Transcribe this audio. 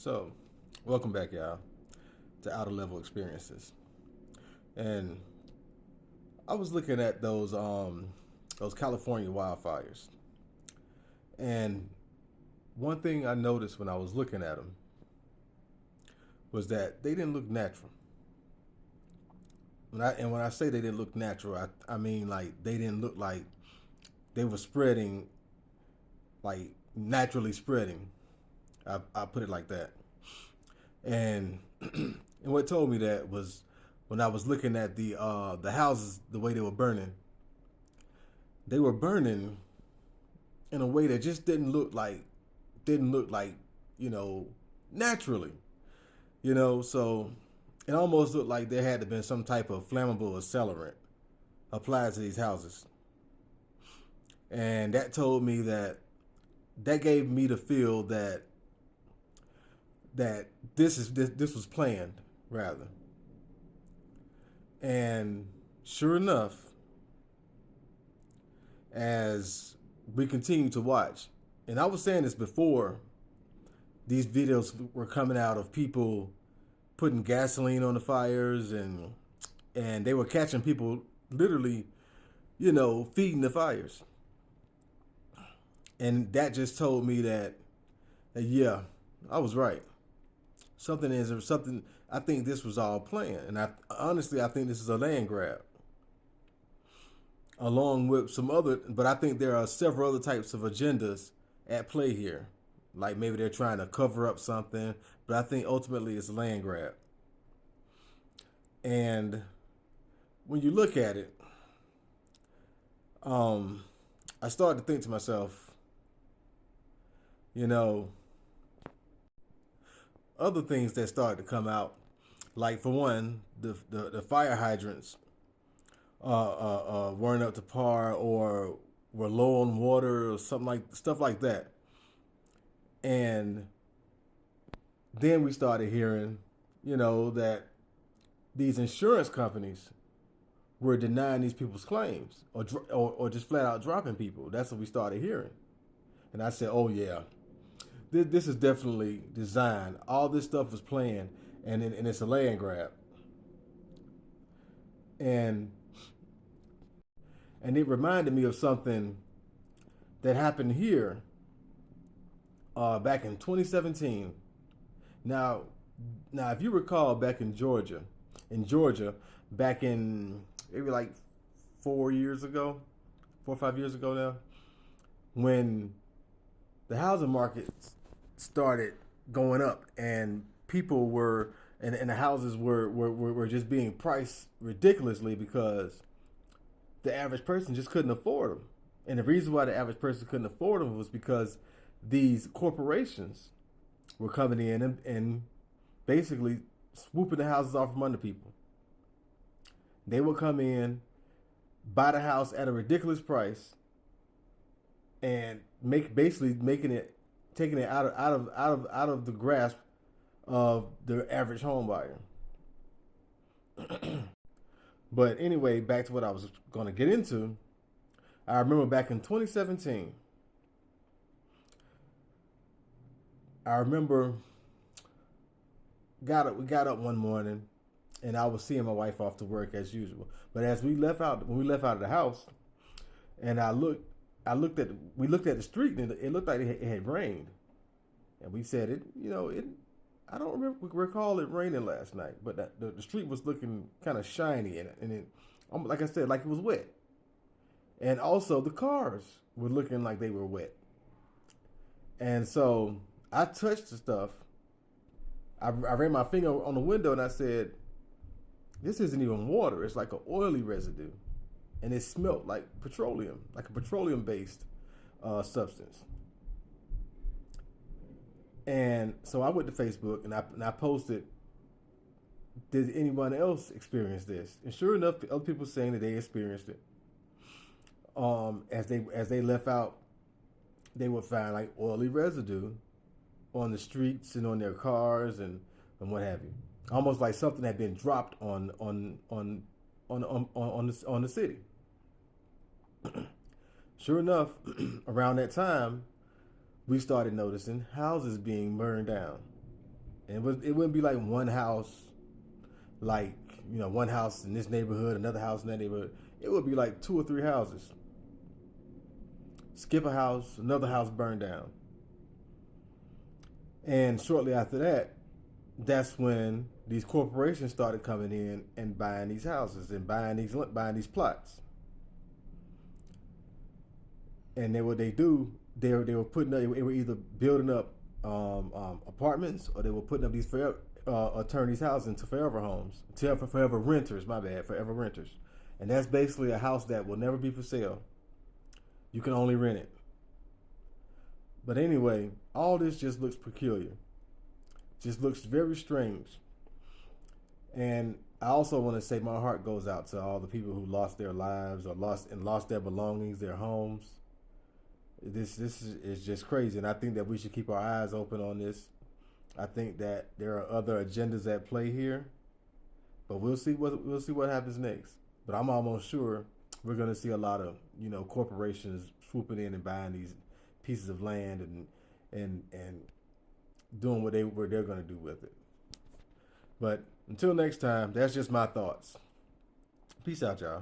So, welcome back, y'all, to Outer Level Experiences. And I was looking at those California wildfires, and one thing I noticed when I was looking at them was that they didn't look natural. When I say they didn't look natural, I mean like they didn't look like they were spreading, like naturally spreading. I put it like that. And and what told me that was when I was looking at the houses, the way they were burning in a way that just didn't look like you know naturally. So it almost looked like there had to been some type of flammable accelerant applied to these houses, and that gave me the feel that this was planned rather. And sure enough, as we continue to watch, and I was saying this before these videos were coming out of people putting gasoline on the fires, and they were catching people literally, feeding the fires. And that just told me that yeah, I was right. Something. I think this was all planned, and I think this is a land grab, along with some other. But I think there are several other types of agendas at play here. Like maybe they're trying to cover up something, but I think ultimately it's a land grab. And when you look at it, um, I started to think to myself, you know, other things that started to come out, like for one, the fire hydrants weren't up to par or were low on water or something like stuff like that. And then we started hearing, that these insurance companies were denying these people's claims or just flat out dropping people. That's what we started hearing. And I said, oh, yeah, this is definitely designed. All this stuff was planned, and it's a land grab. And and it reminded me of something that happened here back in 2017. Now, now, if you recall, back in Georgia, back in maybe like 4 years ago, 4 or 5 years ago now, when the housing market started going up and people were and the houses were just being priced ridiculously because the average person just couldn't afford them. And the reason why the average person couldn't afford them was because these corporations were coming in and basically swooping the houses off from under people. They would come in, buy the house at a ridiculous price, and basically making it taking it out of the grasp of the average home buyer. But anyway, back to what I was going to get into. I remember back in 2017. I remember we got up one morning, and I was seeing my wife off to work as usual. But as when we left out of the house, and we looked at the street, and it looked like it had rained, and we said it. I don't recall it raining last night, but the street was looking kind of shiny, and like I said, like it was wet, and also the cars were looking like they were wet, and so I touched the stuff. I ran my finger on the window, and I said, "This isn't even water. It's like an oily residue." And it smelled like petroleum, like a petroleum-based substance. And so I went to Facebook and I posted, "Did anyone else experience this?" And sure enough, other people saying that they experienced it. As they left out, they would find like oily residue on the streets and on their cars and what have you, almost like something had been dropped on the city. Sure enough, around that time, we started noticing houses being burned down. And it wouldn't be like one house, like, one house in this neighborhood, another house in that neighborhood. It would be like two or three houses. Skip a house, another house burned down. And shortly after that, that's when these corporations started coming in and buying these houses and buying these plots. And then what they do, they were putting up, they were either building up apartments, or they were putting up these turn these houses into forever homes, forever renters. My bad, forever renters. And that's basically a house that will never be for sale. You can only rent it. But anyway, all this just looks peculiar. Just looks very strange. And I also want to say my heart goes out to all the people who lost their lives or lost their belongings, their homes. This is just crazy, and I think that we should keep our eyes open on this. I think that there are other agendas at play here, but we'll see what happens next. But I'm almost sure we're going to see a lot of corporations swooping in and buying these pieces of land and doing what they're going to do with it. But until next time, that's just my thoughts. Peace out, y'all.